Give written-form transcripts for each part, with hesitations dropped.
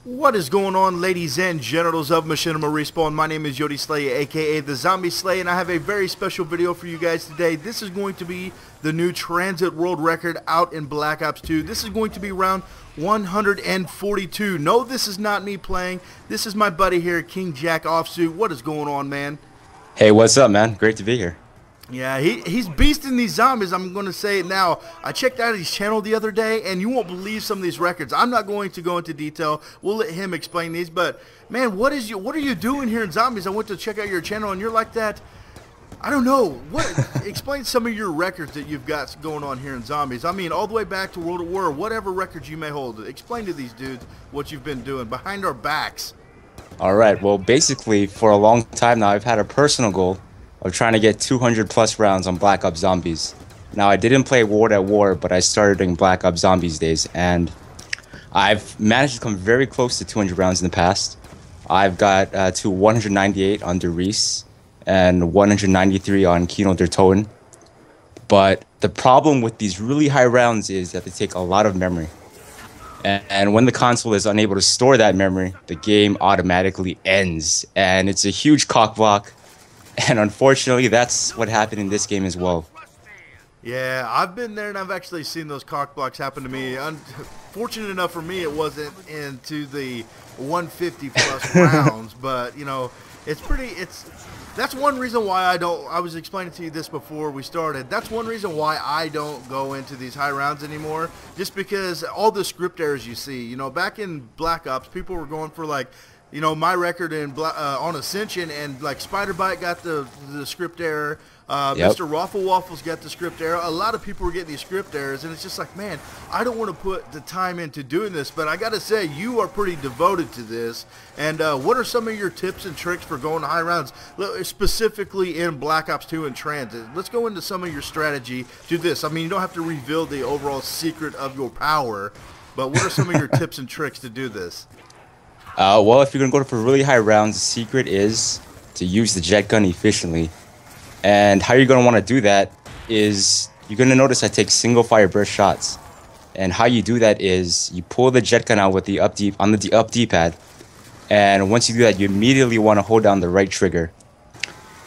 What is going on, ladies and genitals of Machinima Respawn? My name is Yoteslaya, aka the Zombie Slayer, and I have a very special video for you guys today. This is going to be the new TranZit world record out in Black Ops 2. This is going to be round 142. No, this is not me playing. This is my buddy here, KINGJAQ OFFSUIT. What is going on, man? Hey, what's up, man? Great to be here. Yeah, he's beasting these zombies. I'm going to say it now. I checked out his channel the other day, and you won't believe some of these records. I'm not going to go into detail. We'll let him explain these. But, man, what are you doing here in Zombies? I went to check out your channel, and you're like that. I don't know. Explain some of your records that you've got going on here in Zombies. I mean, all the way back to World at War, whatever records you may hold. Explain to these dudes what you've been doing behind our backs. All right. Well, basically, for a long time now, I've had a personal goal of trying to get 200 plus rounds on Black Ops Zombies. Now, I didn't play World at War, but I started in Black Ops Zombies days, and I've managed to come very close to 200 rounds in the past. I've got to 198 on Der Reese and 193 on Kino der Toten. But the problem with these really high rounds is that they take a lot of memory. And when the console is unable to store that memory, the game automatically ends. And it's a huge cockblock. And unfortunately, that's what happened in this game as well. Yeah, I've been there and I've actually seen those cock blocks happen to me. Fortunate enough for me, it wasn't into the 150 plus rounds, but you know, that's one reason why I was explaining to you this before we started. That's one reason why I don't go into these high rounds anymore, just because all the script errors you see. You know, back in Black Ops, people were going for like, you know, my record in on Ascension, and like Spider Bite got the script error. Mr. Raffle Waffles got the script error. A lot of people were getting these script errors, and it's just like, man, I don't want to put the time into doing this, but I got to say, you are pretty devoted to this. And what are some of your tips and tricks for going to high rounds, specifically in Black Ops 2 and TranZit? Let's go into some of your strategy to this. I mean, you don't have to reveal the overall secret of your power, but what are some of your tips and tricks to do this? Well, if you're going to go for really high rounds, the secret is to use the jet gun efficiently. And how you're going to want to do that is you're going to notice I take single fire burst shots. And how you do that is you pull the jet gun out with the up D-pad. And once you do that, you immediately want to hold down the right trigger.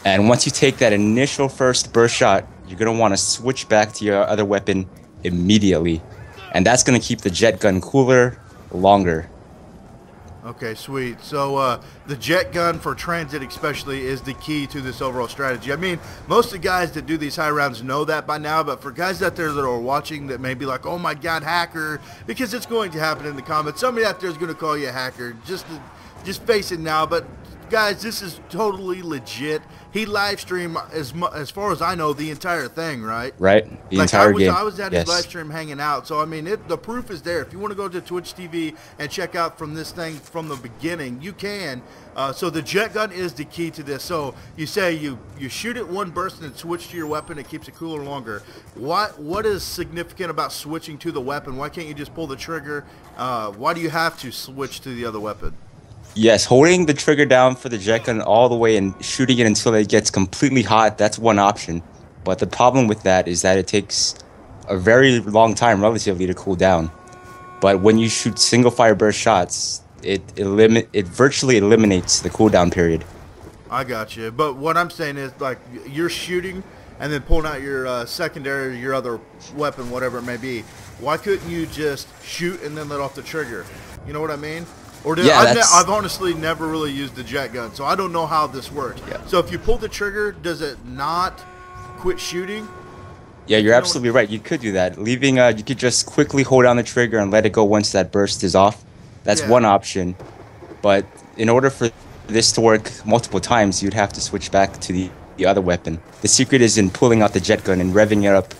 And once you take that initial first burst shot, you're going to want to switch back to your other weapon immediately. And that's going to keep the jet gun cooler longer. Okay, sweet. So the jet gun for TranZit especially is the key to this overall strategy. I mean, most of the guys that do these high rounds know that by now, but for guys out there that are watching that may be like, oh my god, hacker, because it's going to happen in the comments. Somebody out there is going to call you a hacker. Just face it now. But guys, this is totally legit. He live streamed, as far as I know, the entire thing, right? Right, the entire game. I was at his live stream hanging out, so I mean, the proof is there. If you want to go to Twitch TV and check out from this thing from the beginning, you can. So the jet gun is the key to this. So you say you shoot it one burst and then switch to your weapon. It keeps it cooler longer. What is significant about switching to the weapon? Why can't you just pull the trigger? Why do you have to switch to the other weapon? Yes, holding the trigger down for the jet gun all the way and shooting it until it gets completely hot, that's one option. But the problem with that is that it takes a very long time, relatively, to cool down. But when you shoot single fire burst shots, it virtually eliminates the cooldown period. I got you. But what I'm saying is, like, you're shooting and then pulling out your secondary, your other weapon, whatever it may be. Why couldn't you just shoot and then let off the trigger? You know what I mean? Or I've honestly never really used the jet gun, so I don't know how this works. Yeah. So if you pull the trigger, does it not quit shooting? Yeah, you're absolutely right. You could do that. You could just quickly hold down the trigger and let it go once that burst is off. That's one option. But in order for this to work multiple times, you'd have to switch back to the other weapon. The secret is in pulling out the jet gun and revving it up,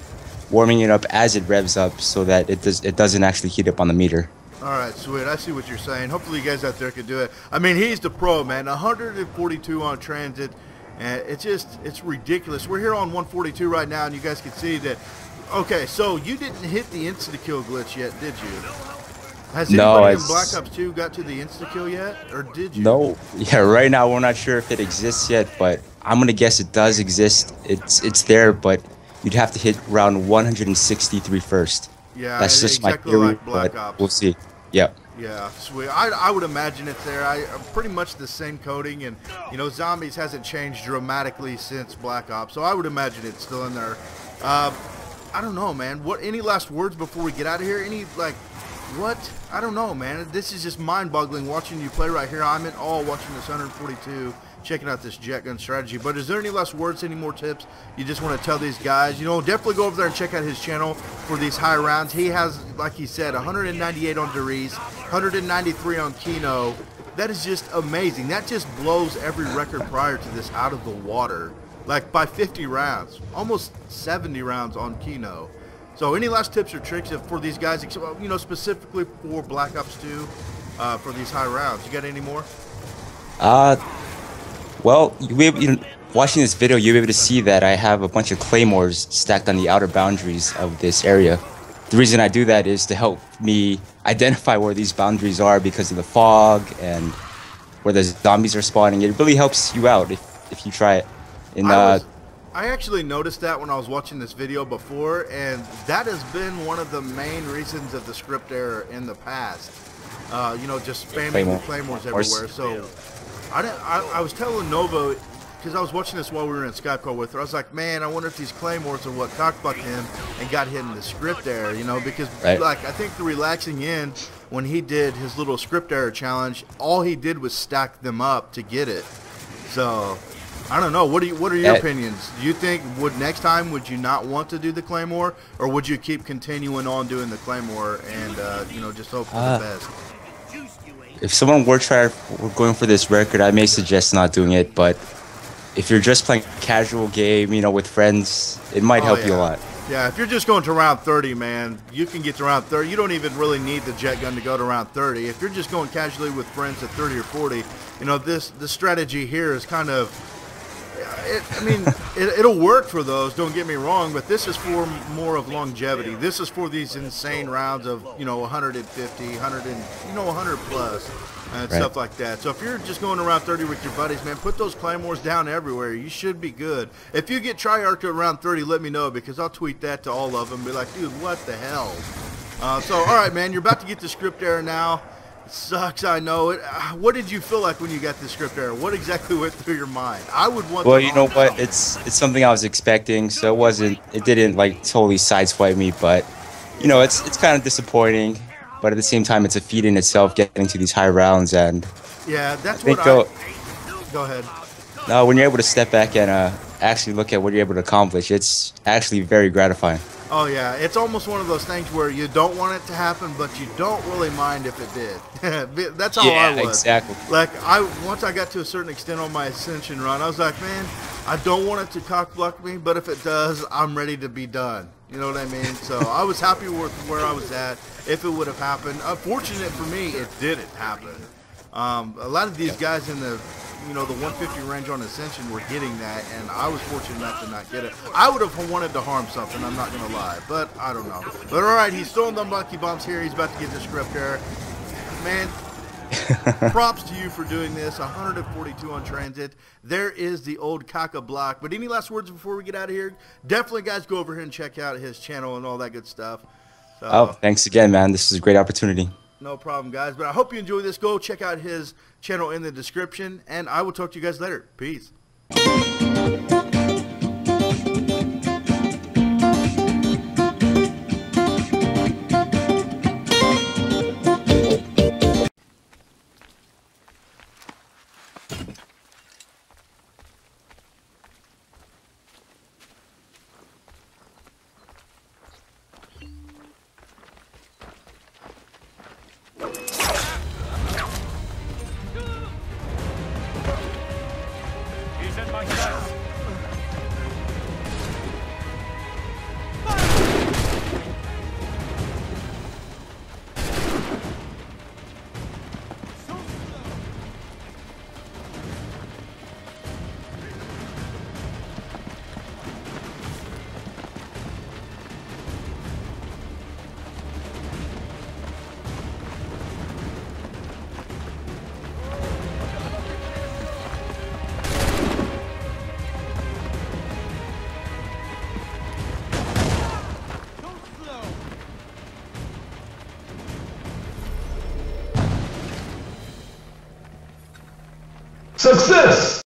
warming it up as it revs up so that it doesn't actually heat up on the meter. Alright, sweet. I see what you're saying. Hopefully you guys out there can do it. I mean, he's the pro, man. 142 on TranZit. And it's ridiculous. We're here on 142 right now, and you guys can see that. Okay, so you didn't hit the insta-kill glitch yet, did you? Has anybody in Black Ops 2 got to the insta-kill yet, or did you? No. Yeah, right now we're not sure if it exists yet, but I'm going to guess it does exist. It's there, but you'd have to hit round 163 first. Yeah, that's just exactly my theory, like Black but Ops. we'll see. Yeah. Yeah, sweet. I would imagine it's there. Pretty much the same coding, and you know, zombies hasn't changed dramatically since Black Ops, so I would imagine it's still in there. I don't know, man. What? Any last words before we get out of here? Any like, what? I don't know, man. This is just mind-boggling watching you play right here. I'm in awe watching this 142, checking out this jet gun strategy. But is there any last words, any more tips you just want to tell these guys? You know, definitely go over there and check out his channel for these high rounds. He has, like he said, 198 on Deriz, 193 on Kino. That is just amazing. That just blows every record prior to this out of the water. Like by 50 rounds, almost 70 rounds on Kino. So any last tips or tricks for these guys, you know, specifically for Black Ops 2, for these high rounds? You got any more? Well, watching this video, you'll be able to see that I have a bunch of claymores stacked on the outer boundaries of this area. The reason I do that is to help me identify where these boundaries are because of the fog and where the zombies are spawning. It really helps you out if you try it. I actually noticed that when I was watching this video before, and that has been one of the main reasons of the script error in the past. You know, just spamming the claymores everywhere. So I was telling Nova, because I was watching this while we were in Skype call with her, I was like, man, I wonder if these claymores are what cockbucked him and got him the script error, you know, because like I think the relaxing end when he did his little script error challenge, all he did was stack them up to get it. So I don't know. What are your opinions? Do you think next time would you not want to do the claymore, or would you keep continuing on doing the claymore and you know, just hope for the best? If someone were going for this record, I may suggest not doing it. But if you're just playing a casual game, you know, with friends, it might help you a lot. Yeah, if you're just going to round 30, man, you can get to round 30. You don't even really need the jet gun to go to round 30. If you're just going casually with friends at 30 or 40, you know, the strategy here is kind of, I mean, it'll work for those, don't get me wrong, but this is for more of longevity. This is for these insane rounds of, you know, 150, 100, and, you know, 100 plus and stuff like that. So if you're just going around 30 with your buddies, man, put those claymores down everywhere. You should be good. If you get Treyarch to around 30, let me know, because I'll tweet that to all of them. Be like, dude, what the hell? So, all right, man, you're about to get the script error now. Sucks, I know it. What did you feel like when you got the script error? What exactly went through your mind? I would want. Well, you know what? It's something I was expecting, so it didn't like totally sideswipe me, but you know, it's kind of disappointing. But at the same time, it's a feat in itself getting to these high rounds, and yeah, that's go ahead. No, when you're able to step back and actually look at what you're able to accomplish, it's actually very gratifying. Oh yeah, it's almost one of those things where you don't want it to happen, but you don't really mind if it did. That's how I was. Yeah, exactly. Like once I got to a certain extent on my Ascension run, I was like, man, I don't want it to cockblock me, but if it does, I'm ready to be done. You know what I mean? So I was happy with where I was at. If it would have happened, unfortunate for me, it didn't happen. A lot of these guys in the, you know, the 150 range on Ascension were getting that, and I was fortunate enough to not get it. I would have wanted to harm something, I'm not going to lie, but I don't know. But all right, he's throwing them lucky bombs here. He's about to get the script error. Man, props to you for doing this. 142 on TranZit. There is the old Kaka block. But any last words before we get out of here? Definitely, guys, go over here and check out his channel and all that good stuff. So, oh, thanks again, man. This is a great opportunity. No problem, guys. But I hope you enjoy this. Go check out his channel in the description, and I will talk to you guys later. Peace. He's in my sights. Success!